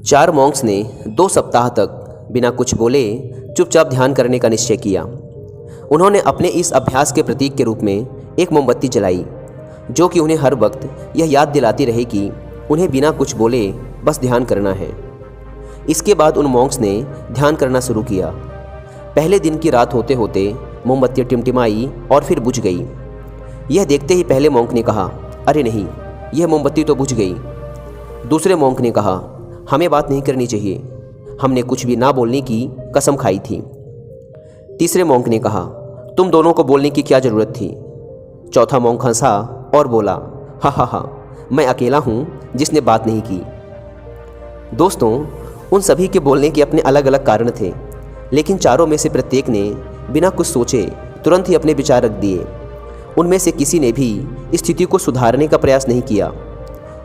4 Monks ने 2 सप्ताह तक बिना कुछ बोले चुपचाप ध्यान करने का निश्चय किया। उन्होंने अपने इस अभ्यास के प्रतीक के रूप में एक मोमबत्ती जलाई, जो कि उन्हें हर वक्त यह याद दिलाती रहे कि उन्हें बिना कुछ बोले बस ध्यान करना है। इसके बाद उन मॉन्क्स ने ध्यान करना शुरू किया। पहले दिन की रात होते होते मोमबत्ती टिमटिमाई और फिर बुझ गई। यह देखते ही पहले मॉन्क ने कहा, अरे नहीं, यह मोमबत्ती तो बुझ गई। दूसरे मॉन्क ने कहा, हमें बात नहीं करनी चाहिए, हमने कुछ भी ना बोलने की कसम खाई थी। तीसरे मॉन्क ने कहा, तुम दोनों को बोलने की क्या ज़रूरत थी। चौथा मॉन्क हंसा और बोला, हा हा हा, मैं अकेला हूँ जिसने बात नहीं की। दोस्तों, उन सभी के बोलने के अपने अलग अलग कारण थे, लेकिन चारों में से प्रत्येक ने बिना कुछ सोचे तुरंत ही अपने विचार रख दिए। उनमें से किसी ने भी स्थिति को सुधारने का प्रयास नहीं किया।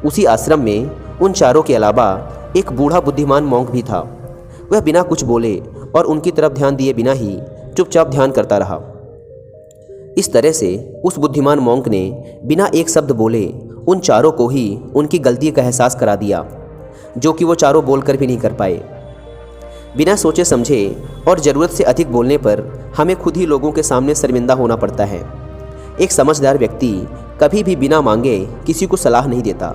उसी आश्रम में उन चारों के अलावा एक बूढ़ा बुद्धिमान मॉन्क भी था। वह बिना कुछ बोले और उनकी तरफ ध्यान दिए बिना ही चुपचाप ध्यान करता रहा। इस तरह से उस बुद्धिमान मॉन्क ने बिना एक शब्द बोले उन चारों को ही उनकी गलती का एहसास करा दिया, जो कि वो चारों बोलकर भी नहीं कर पाए। बिना सोचे समझे और ज़रूरत से अधिक बोलने पर हमें खुद ही लोगों के सामने शर्मिंदा होना पड़ता है। एक समझदार व्यक्ति कभी भी बिना मांगे किसी को सलाह नहीं देता,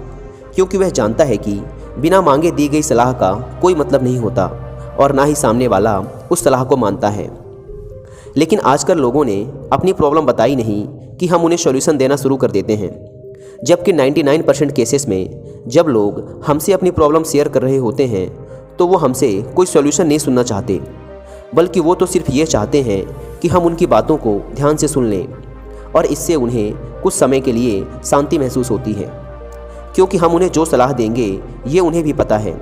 क्योंकि वह जानता है कि बिना मांगे दी गई सलाह का कोई मतलब नहीं होता और ना ही सामने वाला उस सलाह को मानता है। लेकिन आजकल लोगों ने अपनी प्रॉब्लम बताई नहीं कि हम उन्हें सॉल्यूशन देना शुरू कर देते हैं, जबकि 99% केसेस में जब लोग हमसे अपनी प्रॉब्लम शेयर कर रहे होते हैं तो वो हमसे कोई सॉल्यूशन नहीं सुनना चाहते, बल्कि वो तो सिर्फ ये चाहते हैं कि हम उनकी बातों को ध्यान से सुन लें, और इससे उन्हें कुछ समय के लिए शांति महसूस होती है। क्योंकि हम उन्हें जो सलाह देंगे ये उन्हें भी पता है।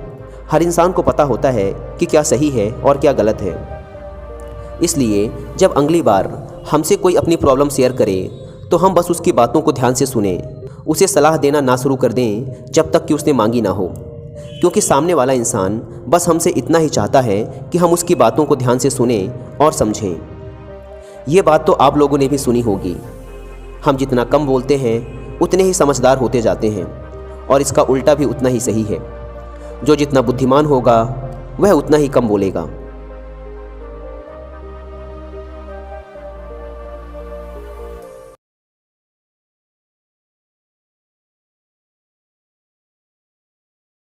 हर इंसान को पता होता है कि क्या सही है और क्या गलत है। इसलिए जब अगली बार हमसे कोई अपनी प्रॉब्लम शेयर करे तो हम बस उसकी बातों को ध्यान से सुने, उसे सलाह देना ना शुरू कर दें जब तक कि उसने मांगी ना हो। क्योंकि सामने वाला इंसान बस हमसे इतना ही चाहता है कि हम उसकी बातों को ध्यान से सुने और समझें। ये बात तो आप लोगों ने भी सुनी होगी, हम जितना कम बोलते हैं उतने ही समझदार होते जाते हैं, और इसका उल्टा भी उतना ही सही है। जो जितना बुद्धिमान होगा वह उतना ही कम बोलेगा।